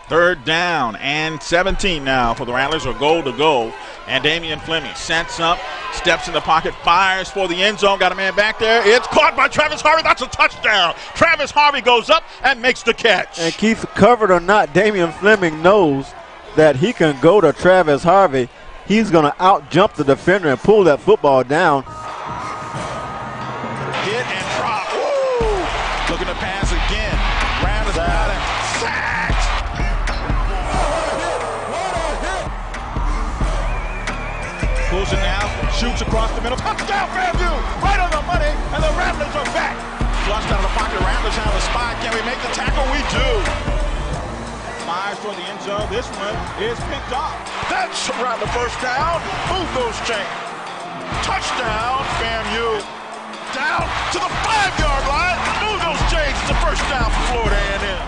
Third down and 17 now for the Rattlers, or goal to go. And Damian Fleming sets up, steps in the pocket, fires for the end zone. Got a man back there. It's caught by Travis Harvey. That's a touchdown. Travis Harvey goes up and makes the catch. And Keith, covered or not, Damian Fleming knows that he can go to Travis Harvey. He's going to out-jump the defender and pull that football down. Hit and drop. Woo! Looking to pass again. Rattlers got him. Sacked! Pulls it now, shoots across the middle. Touchdown, Famu! Right on the money, and the Rattlers are back. Flushed out of the pocket. Rattlers have a spot. Can we make the tackle? We do. Fires for the end zone. This one is picked off. That's around the first down. Move those chains. Touchdown, Famu. Down to the 5-yard line. Move those chains. It's the first down for Florida A&M.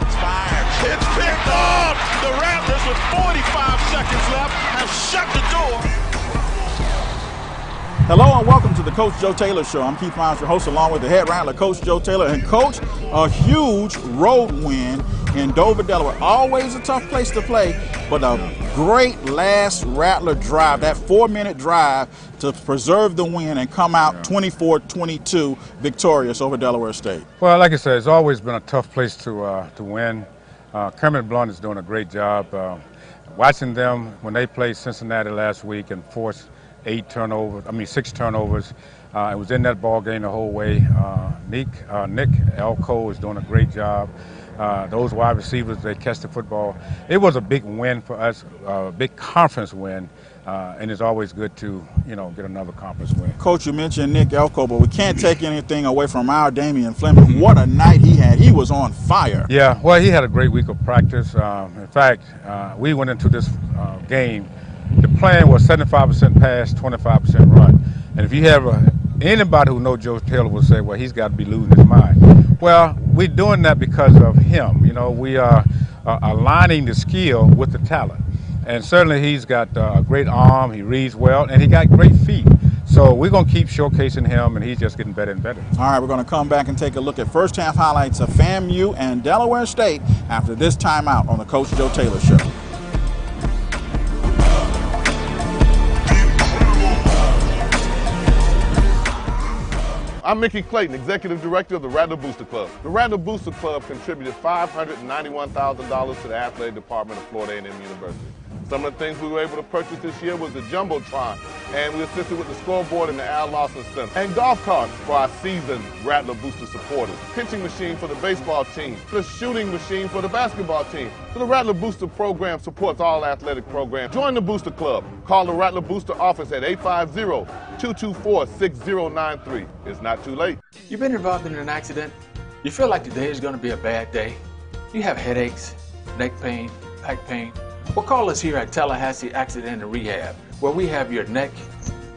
It's fired. It's picked off. The Rattlers, with 45 seconds left, have shut the door. Hello and welcome to the Coach Joe Taylor Show. I'm Keith Miles, your host, along with the head rattler, Coach Joe Taylor. And Coach, a huge road win in Dover, Delaware. Always a tough place to play, but a great last Rattler drive, that 4-minute drive to preserve the win and come out 24-22 victorious over Delaware State. Well, like I said, it's always been a tough place to win. Kermit Blunt is doing a great job. Watching them when they played Cincinnati last week and forced 6 turnovers. I was in that ball game the whole way. Nick Elko is doing a great job. Those wide receivers, they catch the football. It was a big win for us, a big conference win, and it's always good to, get another conference win. Coach, you mentioned Nick Elko, but we can't take anything away from our Damian Fleming. What a night he had. He was on fire. Yeah, well, he had a great week of practice. In fact, we went into this game. The plan was 75% pass, 25% run. And if you have anybody who knows Joe Taylor will say, well, he's got to be losing his mind. Well, we're doing that because of him. We are aligning the skill with the talent. And certainly he's got a great arm, he reads well, and he got great feet. So we're going to keep showcasing him, and he's just getting better and better. All right, we're going to come back and take a look at first half highlights of FAMU and Delaware State after this timeout on the Coach Joe Taylor Show. I'm Mickey Clayton, Executive Director of the Rattler Booster Club. The Rattler Booster Club contributed $591,000 to the athletic department of Florida A&M University. Some of the things we were able to purchase this year was the Jumbotron, and we assisted with the scoreboard in the Al Lawson Center, and golf carts for our seasoned Rattler Booster supporters, pitching machine for the baseball team, the shooting machine for the basketball team. So the Rattler Booster program supports all athletic programs. Join the Booster Club. Call the Rattler Booster office at 850-224-6093. It's not too late. You've been involved in an accident? You feel like today is going to be a bad day? You have headaches, neck pain, back pain? Well, call us here at Tallahassee Accident and Rehab, where we have your neck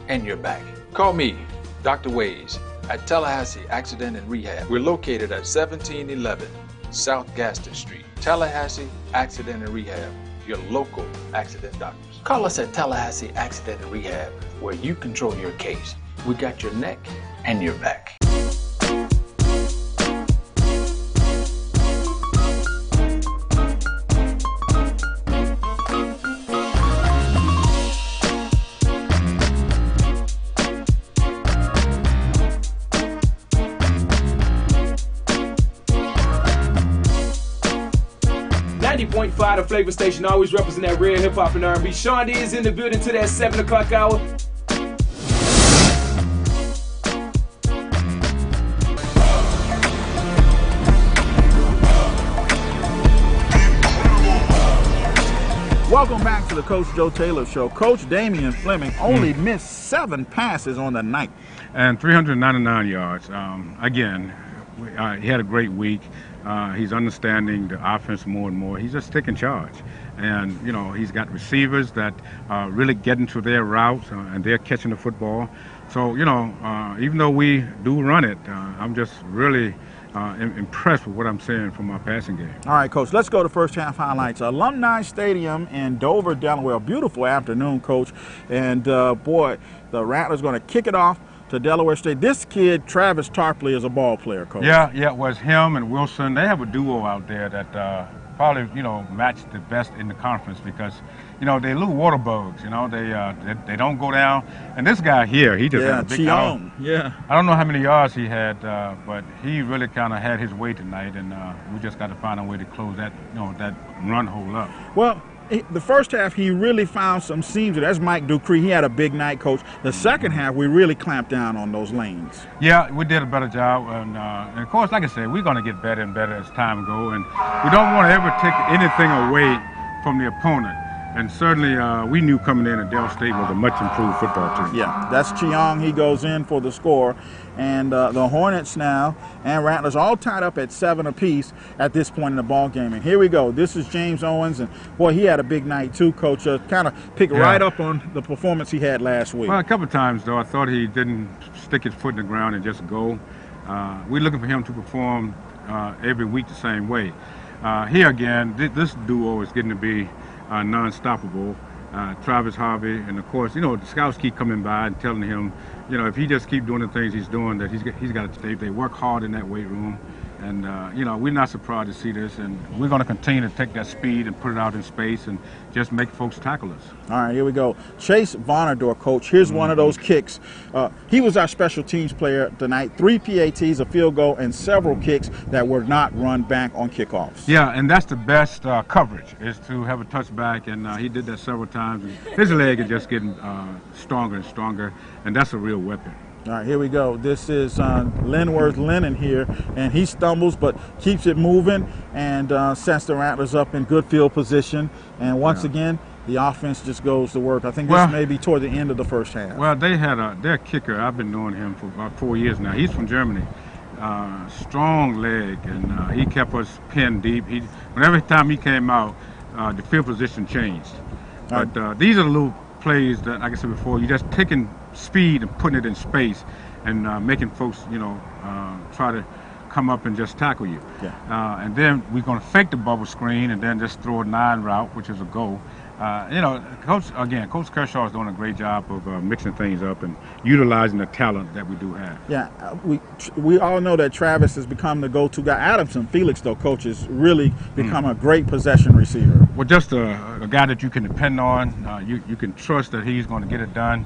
and your back. Call me, Dr. Ways, at Tallahassee Accident and Rehab. We're located at 1711 South Gaston Street. Tallahassee Accident and Rehab, your local accident doctors. Call us at Tallahassee Accident and Rehab, where you control your case. We got your neck and your back. 90.5, the Flavor Station, always represent that real hip-hop and R&B. Sean D is in the building to that 7 o'clock hour. Welcome back to the Coach Joe Taylor Show. Coach Damian Fleming only missed 7 passes on the night. And 399 yards. Again, he had a great week. He's understanding the offense more and more. He's just taking charge. And, he's got receivers that really get into their routes and they're catching the football. So, even though we do run it, I'm just really impressed with what I'm seeing from our passing game. All right, Coach, let's go to first half highlights. Alumni Stadium in Dover, Delaware. Beautiful afternoon, Coach. And, boy, the Rattlers going to kick it off to Delaware State. This kid, Travis Tarpley, is a ball player, Coach. Yeah, it was him and Wilson. They have a duo out there that probably, you know, match the best in the conference because, you know, they're little water bugs. You know, they don't go down. And this guy here, he just had a big. I don't know how many yards he had, but he really kind of had his way tonight, and we just got to find a way to close that, you know, that run hole up. Well, the first half, he really found some seams. That's Mike Dupree. He had a big night, Coach. The second half, we really clamped down on those lanes. Yeah, we did a better job. And of course, like I said, we're going to get better and better as time goes. And we don't want to ever take anything away from the opponent. And certainly, we knew coming in that Del State was a much improved football team. Yeah, that's Chiong. He goes in for the score. And the Hornets now and Rattlers all tied up at 7 apiece at this point in the ball game. And here we go. This is James Owens. And, boy, he had a big night too, Coach. Kind of picked right up on the performance he had last week. Well, a couple of times, though, I thought he didn't stick his foot in the ground and just go. We're looking for him to perform every week the same way. Here again, this duo is getting to be non-stoppable. Travis Harvey, and of course, you know, the scouts keep coming by and telling him, you know, if he just keep doing the things he's doing, that he's got to stay. They work hard in that weight room, and you know, we're not surprised to see this, and we're going to continue to take that speed and put it out in space and just make folks tackle us. All right, here we go. Chase Vonador, Coach. Here's one of those kicks. He was our special teams player tonight. 3 PATs, a field goal, and several kicks that were not run back on kickoffs. Yeah, and that's the best coverage, is to have a touchback, and he did that several times. His leg is just getting stronger and stronger, and that's a real weapon. All right, here we go. This is Linworth Lennon here, and he stumbles but keeps it moving and sets the Rattlers up in good field position. And once again, the offense just goes to work. I think this may be toward the end of the first half. Well, they had their kicker. I've been knowing him for about 4 years now. He's from Germany. Strong leg, and he kept us pinned deep. Whenever time he came out, the field position changed. But these are the little plays that, like I said before, you're just taking speed and putting it in space and making folks, you know, try to come up and just tackle you. And then we're going to fake the bubble screen and then just throw a 9 route, which is a go. You know, Coach Kershaw is doing a great job of mixing things up and utilizing the talent that we do have. Yeah, we all know that Travis has become the go-to guy. Adamson Felix, though, Coach, has really become a great possession receiver. Well, just a guy that you can depend on. You can trust that he's going to get it done.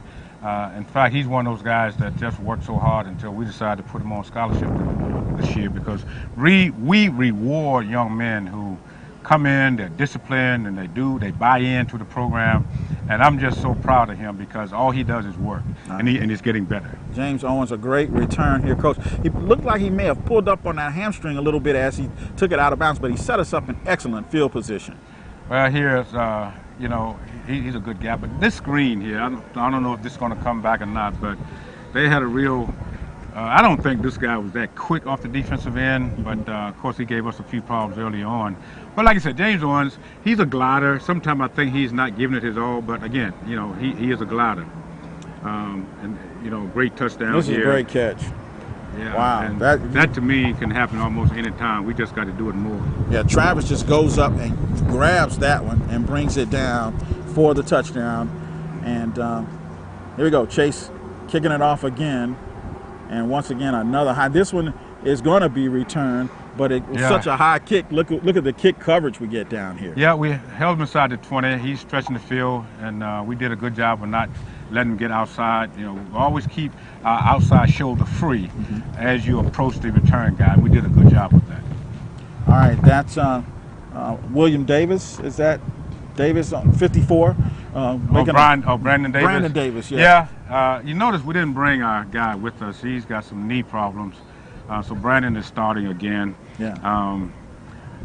In fact, he's one of those guys that just worked so hard until we decided to put him on scholarship this year, because we reward young men who come in, they're disciplined, and they buy into the program. And I'm just so proud of him because all he does is work, and he's getting better. James Owens, a great return here, Coach. He looked like he may have pulled up on that hamstring a little bit as he took it out of bounds, but he set us up in excellent field position. Well, here's, you know, he's a good guy. But this screen here, I don't know if this is going to come back or not, but they had a real I don't think this guy was that quick off the defensive end, but of course he gave us a few problems early on. But like I said, James Owens, he's a glider. Sometimes I think he's not giving it his all, but again, you know, he is a glider. And you know, great touchdown here. This is a great catch. Yeah, wow. And that to me can happen almost any time. We just got to do it more. Yeah, Travis just goes up and grabs that one and brings it down for the touchdown. And here we go, Chase kicking it off again. And once again, another high. This one is going to be returned, but it was such a high kick. Look at the kick coverage we get down here. Yeah, we held him inside the 20. He's stretching the field, and we did a good job of not letting him get outside. You know, we always keep our outside shoulder free as you approach the return guy. We did a good job with that. All right, that's William Davis. Is that Davis on 54? Brandon Davis. Brandon Davis, yeah. You notice we didn't bring our guy with us. He's got some knee problems. So Brandon is starting again. Yeah.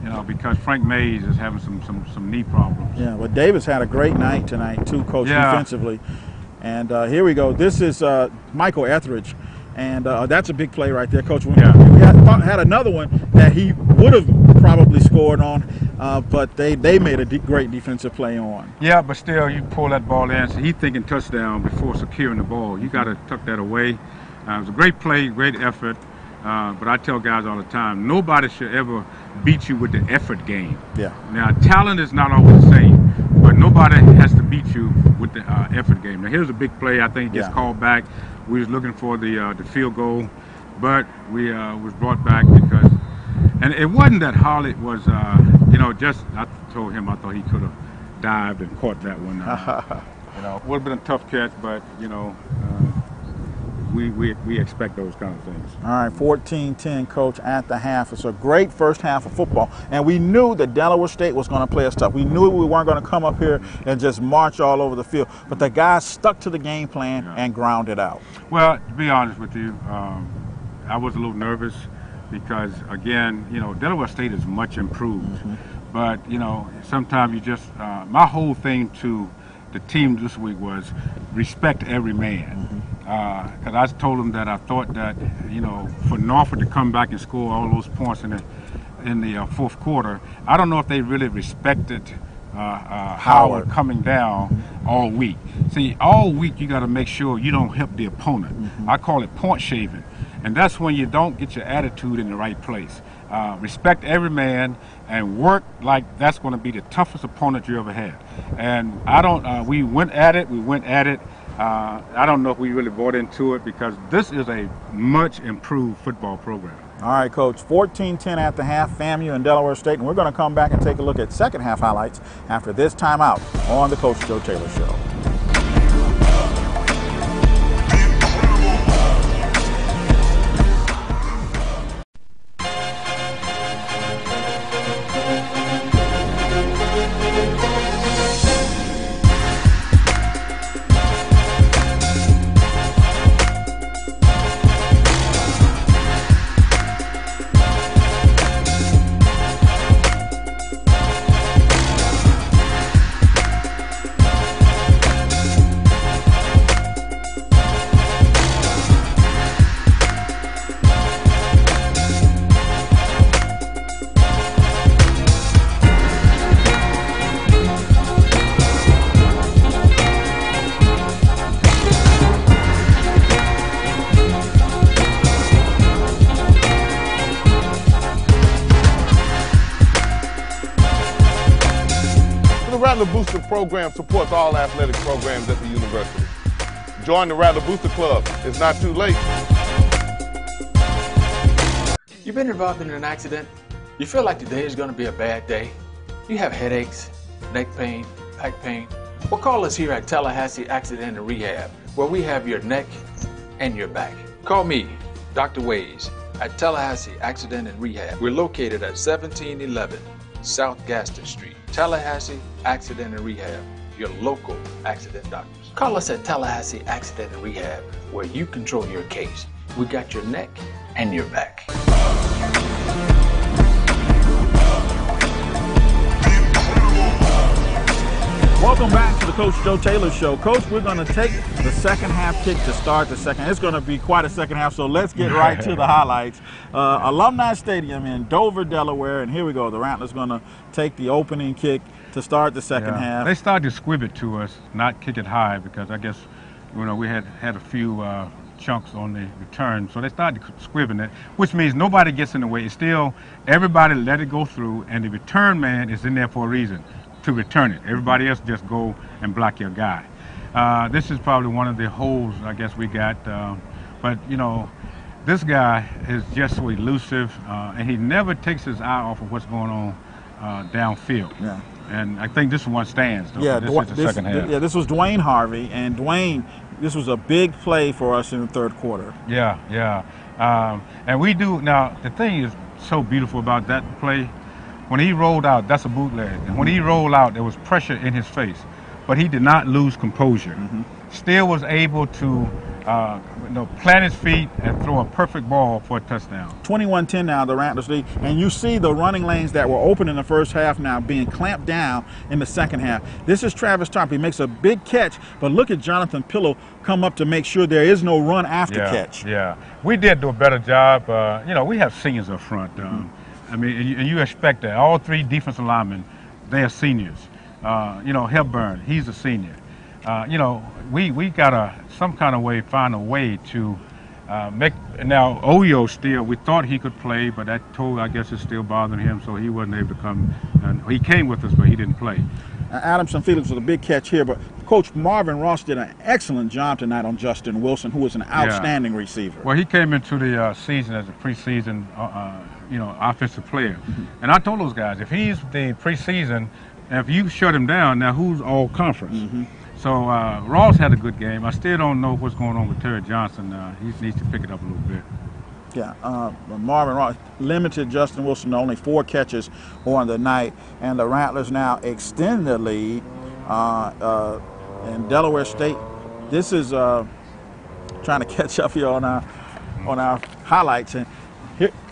You know, because Frank Mays is having some knee problems. Yeah, well, Davis had a great night tonight, too, Coach, defensively. And here we go. This is Michael Etheridge. And that's a big play right there, Coach. We had another one that he would have probably scored on, but they made a great defensive play on. Yeah, but still, you pull that ball in. So he's thinking touchdown before securing the ball. You got to tuck that away. It was a great play, great effort. But I tell guys all the time, nobody should ever beat you with the effort game. Yeah. Now, talent is not always the same, but nobody has to beat you with the effort game. Now, here's a big play. I think he gets called back. We was looking for the field goal, but we was brought back because, and it wasn't that Harlett was you know, I told him I thought he could have dived and caught that one. You know, it would have been a tough catch, but, you know, we expect those kind of things. All right, 14-10, Coach, at the half. It's a great first half of football, and we knew that Delaware State was going to play us tough. We knew we weren't going to come up here and just march all over the field, but the guys stuck to the game plan and grounded out. Well, to be honest with you, I was a little nervous because, again, you know, Delaware State is much improved. But, you know, sometimes you just, my whole thing to the team this week was respect every man. Because I told them that I thought that, you know, for Norfolk to come back and score all those points in the fourth quarter, I don't know if they really respected Howard coming down all week. See, all week you got to make sure you don't help the opponent. I call it point shaving. And that's when you don't get your attitude in the right place. Respect every man and work like that's going to be the toughest opponent you ever had. And I don't, we went at it. I don't know if we really bought into it because this is a much improved football program. All right, Coach, 14-10 at the half, FAMU and Delaware State. And we're going to come back and take a look at second half highlights after this timeout on the Coach Joe Taylor Show. Rattler Booster program supports all athletic programs at the university. Join the Rattler Booster Club. It's not too late. You've been involved in an accident? You feel like today is going to be a bad day? You have headaches, neck pain, back pain? Well, call us here at Tallahassee Accident and Rehab, where we have your neck and your back. Call me, Dr. Ways, at Tallahassee Accident and Rehab. We're located at 1711 South Gaston Street. Tallahassee Accident and Rehab, your local accident doctors. Call us at Tallahassee Accident and Rehab, where you control your case. We got your neck and your back. Welcome back to the Coach Joe Taylor Show. Coach, we're going to take the second half kick to start the second. It's going to be quite a second half, so let's get right to the highlights. Alumni Stadium in Dover, Delaware, and here we go. The Rattlers going to take the opening kick to start the second half. They started to squib it to us, not kick it high, because I guess, you know, we had a few chunks on the return, so they started squibbing it, which means nobody gets in the way. It's still, everybody let it go through, and the return man is in there for a reason, to return it. Everybody else just go and block your guy. This is probably one of the holes I guess we got, but you know, this guy is just so elusive, and he never takes his eye off of what's going on downfield. Yeah. And I think this one stands. Though, yeah, this is the second half. Yeah, this was Dwayne Harvey, and Dwayne, this was a big play for us in the third quarter. Yeah, yeah. And we do, now the thing is so beautiful about that play, when he rolled out, that's a bootleg. And when he rolled out, there was pressure in his face. But he did not lose composure. Still was able to plant his feet and throw a perfect ball for a touchdown. 21-10 now, the Rattlers lead. And you see the running lanes that were open in the first half now being clamped down in the second half. This is Travis Tarp. He makes a big catch, but look at Jonathan Pillow come up to make sure there is no run after catch. Yeah, we did do a better job. You know, we have seniors up front. I mean, and you expect that. All three defensive linemen, they are seniors. You know, Hepburn, he's a senior. You know, we got to some kind of way find a way to make. Now Oyo still, we thought he could play, but that toe I guess is still bothering him, so he wasn't able to come. He came with us, but he didn't play. Adamson Felix with a big catch here, but Coach Marvin Ross did an excellent job tonight on Justin Wilson, who was an outstanding receiver. Well, he came into the season as a preseason offensive player. And I told those guys, if he's the preseason, if you shut him down, now who's all conference? So Ross had a good game. I still don't know what's going on with Terry Johnson. He needs to pick it up a little bit. Yeah, Marvin Ross limited Justin Wilson to only 4 catches on the night, and the Rattlers now extend the lead in Delaware State. This is trying to catch up here on our highlights, and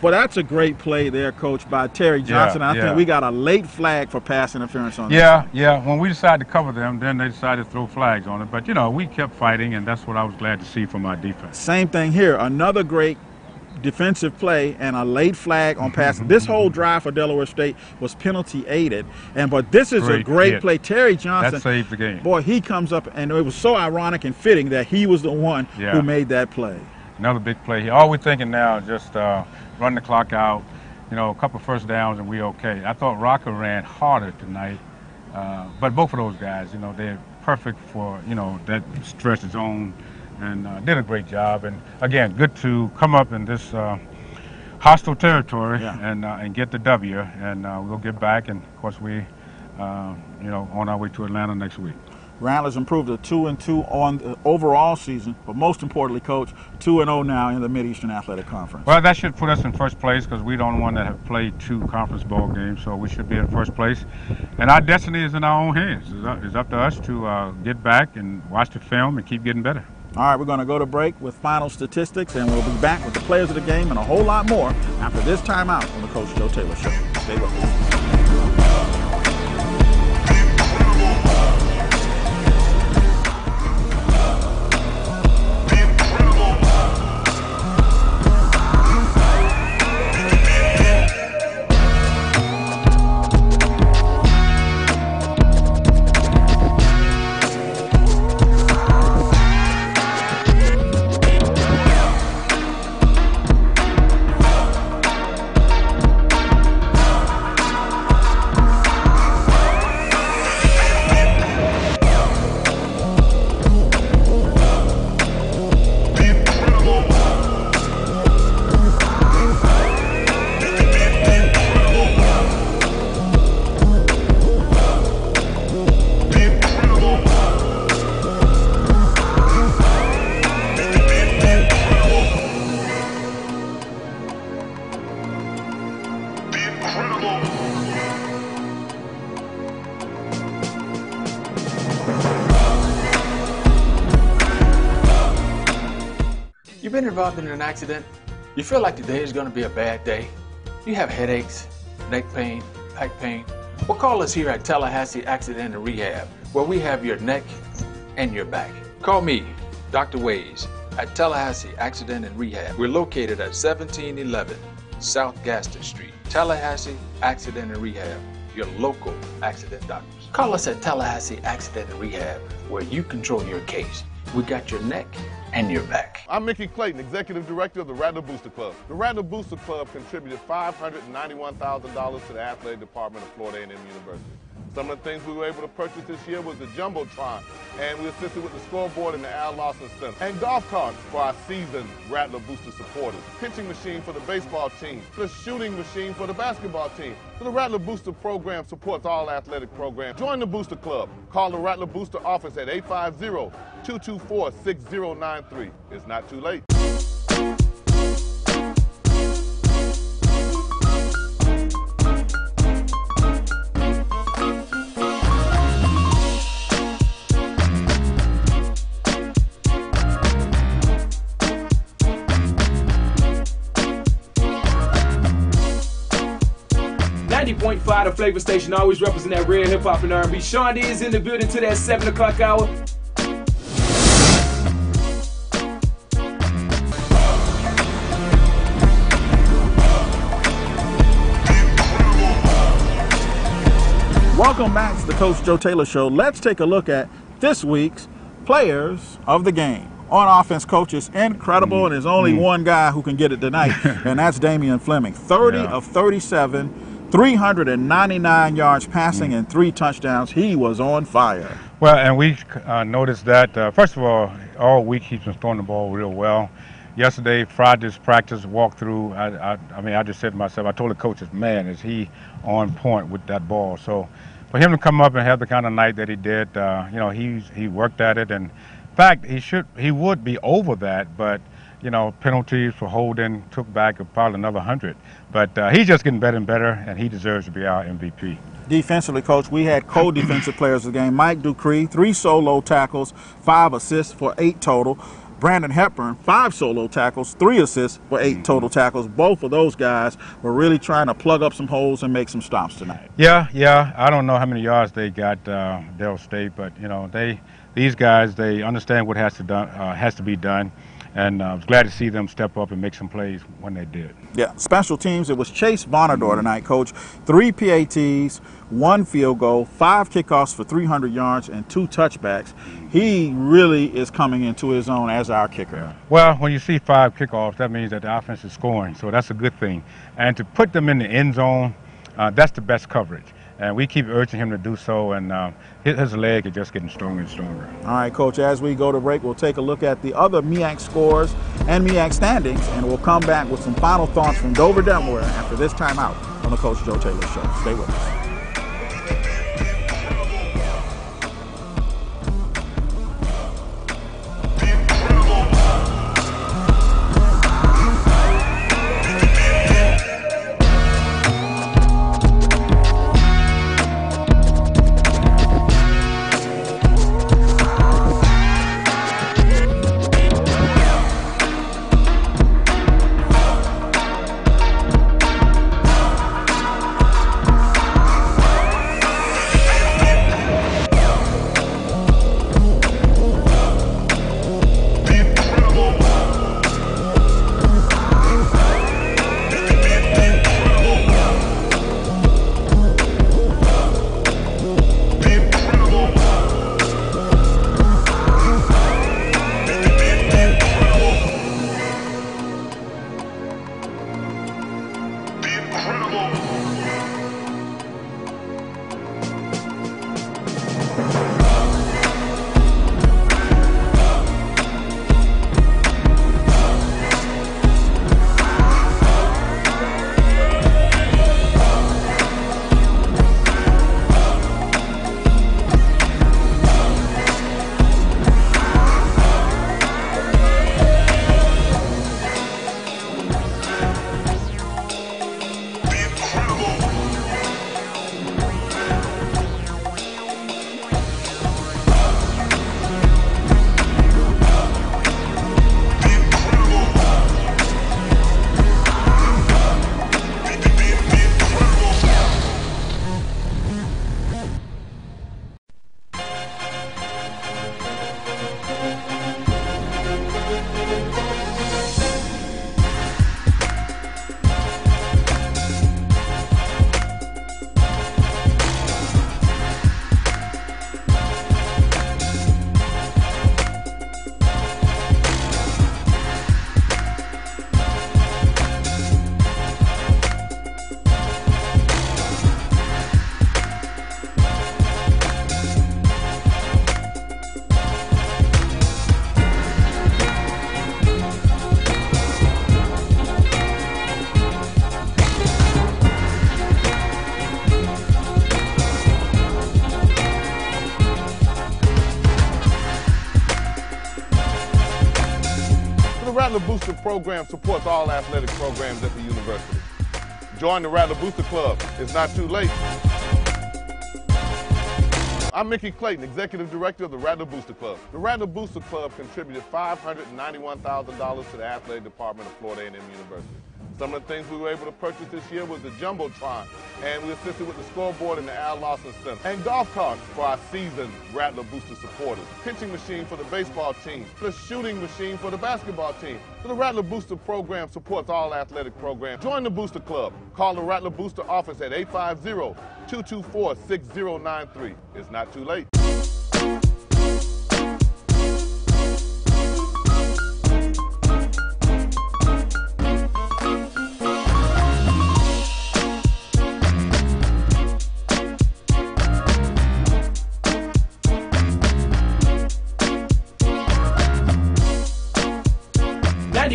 but that's a great play there, Coach, by Terry Johnson. I think we got a late flag for pass interference on this. Yeah. When we decided to cover them, then they decided to throw flags on it. But we kept fighting, and that's what I was glad to see from our defense. Same thing here. Another great defensive play and a late flag on pass. This whole drive for Delaware State was penalty aided, but this is a great play. Terry Johnson, that saved the game. Boy, he comes up, and it was so ironic and fitting that he was the one who made that play. Another big play here. All we're thinking now is just run the clock out, a couple of first downs, and we're okay. I thought Rocker ran harder tonight, but both of those guys, they're perfect for that stretch zone. And did a great job. And again, good to come up in this hostile territory and get the W. And we'll get back. And of course, we, on our way to Atlanta next week. Rattlers improved to 2-2 on the overall season, but most importantly, Coach, 2-0 now in the Mid-Eastern Athletic Conference. Well, that should put us in first place because we're the only one that have played 2 conference ball games, so we should be in first place. And our destiny is in our own hands. It's up to us to get back and watch the film and keep getting better. All right, we're going to go to break with final statistics, and we'll be back with the players of the game and a whole lot more after this timeout on the Coach Joe Taylor Show. Stay with us. You've been involved in an accident? You feel like today is going to be a bad day? You have headaches, neck pain, back pain? Well, call us here at Tallahassee Accident and Rehab, where we have your neck and your back. Call me, Dr. Ways, at Tallahassee Accident and Rehab. We're located at 1711 South Gaston Street. Tallahassee Accident and Rehab, your local accident doctors. Call us at Tallahassee Accident and Rehab, where you control your case. We got your neck and your back. I'm Mickey Clayton, Executive Director of the Rattler Booster Club. The Rattler Booster Club contributed $591,000 to the athletic department of Florida A&M University. Some of the things we were able to purchase this year was the Jumbotron, and we assisted with the scoreboard and the Al Lawson Center, and golf carts for our seasoned Rattler Booster supporters, pitching machine for the baseball team, the shooting machine for the basketball team. So the Rattler Booster program supports all athletic programs. Join the Booster Club. Call the Rattler Booster office at 850-224-6093. It's not too late. .5, the flavor station, always represent that real hip hop and R&B. Sean D is in the building to that 7 o'clock hour. Welcome back to the Coach Joe Taylor Show. Let's take a look at this week's players of the game. On offense, Coach, is incredible, and there's only one guy who can get it tonight, and that's Damian Fleming. 30 of 37. 399 yards passing and 3 touchdowns. He was on fire. Well, and we noticed that, first of all week he's been throwing the ball real well. yesterday, Friday's practice walkthrough, I mean, I just said to myself, I told the coaches, man, is he on point with that ball. So for him to come up and have the kind of night that he did, you know, he worked at it. And in fact, he would be over that, but you know, penalties for holding took back probably another 100. But he's just getting better and better, and he deserves to be our MVP. Defensively, Coach, we had co-defensive players of the game. Mike Dupree, 3 solo tackles, 5 assists for 8 total. Brandon Hepburn, 5 solo tackles, 3 assists for 8 total tackles. Both of those guys were really trying to plug up some holes and make some stops tonight. Yeah. I don't know how many yards they got, Dell State, but you know, these guys, they understand what has to be done. And I was glad to see them step up and make some plays when they did. Yeah, special teams, it was Chase Bonador tonight, Coach. 3 PATs, 1 field goal, 5 kickoffs for 300 yards, and 2 touchbacks. He really is coming into his own as our kicker. Yeah. Well, when you see 5 kickoffs, that means that the offense is scoring, so that's a good thing. And to put them in the end zone, that's the best coverage. And we keep urging him to do so, and his leg is just getting stronger and stronger. All right, Coach, as we go to break, we'll take a look at the other MEAC scores and MEAC standings, and we'll come back with some final thoughts from Dover, Delaware after this timeout on the Coach Joe Taylor Show. Stay with us. The Rattler Booster program supports all athletic programs at the university. Join the Rattler Booster Club. It's not too late. I'm Mickey Clayton, Executive Director of the Rattler Booster Club. The Rattler Booster Club contributed $591,000 to the athletic department of Florida A&M University. Some of the things we were able to purchase this year was the Jumbotron, and we assisted with the scoreboard in the Al Lawson Center, and golf carts for our seasoned Rattler Booster supporters, pitching machine for the baseball team, the shooting machine for the basketball team. So the Rattler Booster program supports all athletic programs. Join the Booster Club. Call the Rattler Booster office at 850-224-6093. It's not too late.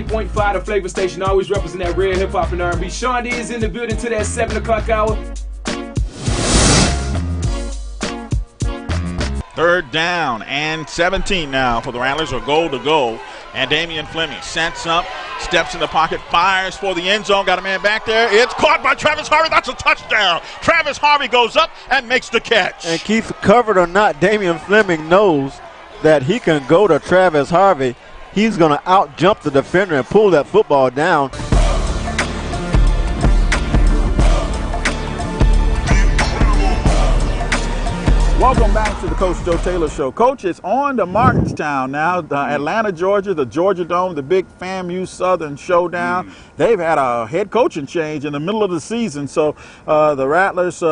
90.5 the Flavor Station, always represent that real hip hop and R&B. Sean D is in the building to that 7 o'clock hour. Third down and 17 now for the Rattlers, or goal to go. And Damian Fleming sets up, steps in the pocket, fires for the end zone. Got a man back there. It's caught by Travis Harvey. That's a touchdown. Travis Harvey goes up and makes the catch. And Keith, covered or not, Damian Fleming knows that he can go to Travis Harvey. He's going to out-jump the defender and pull that football down. Welcome back to the Coach Joe Taylor Show. Coach, it's on to Martinstown now, Atlanta, Georgia, the Georgia Dome, the big FAMU Southern showdown. They've had a head coaching change in the middle of the season, so the Rattlers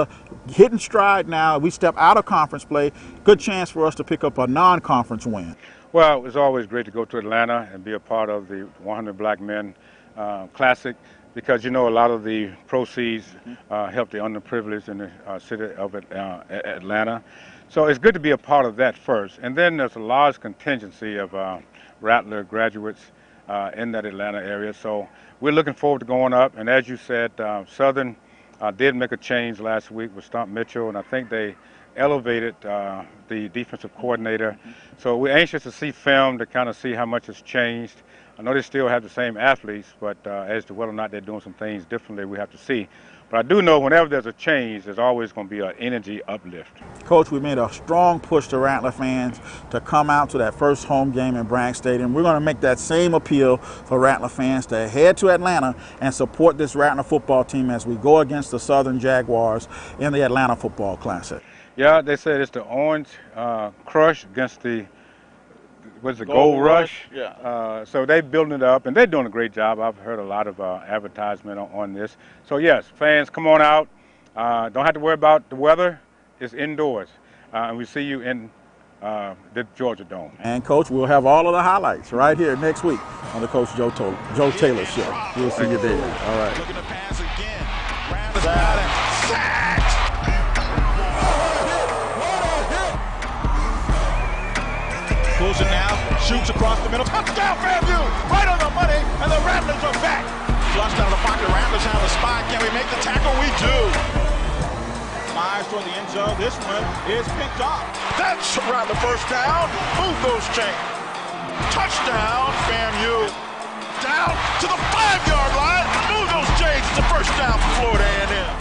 hitting stride now. We step out of conference play. Good chance for us to pick up a non-conference win. Well, it's always great to go to Atlanta and be a part of the 100 Black Men Classic, because you know a lot of the proceeds help the underprivileged in the city of Atlanta. So it's good to be a part of that first. And then there's a large contingency of Rattler graduates in that Atlanta area. So we're looking forward to going up. And as you said, Southern did make a change last week with Stump Mitchell, and I think they elevated the defensive coordinator. So we're anxious to see film to kind of see how much has changed. I know they still have the same athletes, but as to whether or not they're doing some things differently, we have to see. But I do know whenever there's a change, there's always going to be an energy uplift. Coach, we made a strong push to Rattler fans to come out to that first home game in Bragg Stadium. We're going to make that same appeal for Rattler fans to head to Atlanta and support this Rattler football team as we go against the Southern Jaguars in the Atlanta Football Classic. Yeah, they said it's the Orange Crush against the Gold Rush. Yeah. So they're building it up, and they're doing a great job. I've heard a lot of advertisement on this. So yes, fans, come on out. Don't have to worry about the weather. It's indoors. And we see you in the Georgia Dome. And Coach, we'll have all of the highlights right here next week on the Coach Joe Taylor Show. We'll see you there. All right. Looking to pass again. Rams got it. Sacked. Pulls it now, shoots across the middle. Touchdown, Famu! Right on the money, and the Rattlers are back. Flushed out of the pocket. Rattlers have a spot. Can we make the tackle? We do. Fires toward the end zone. This one is picked off. That's Rattler first down. Move those chains. Touchdown, Famu. Down to the 5-yard line. Move those chains. It's a first down for Florida A&M.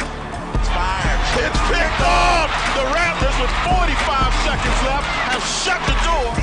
It's fired. It's picked off. The Rattlers, with 45 seconds left, have shut the door.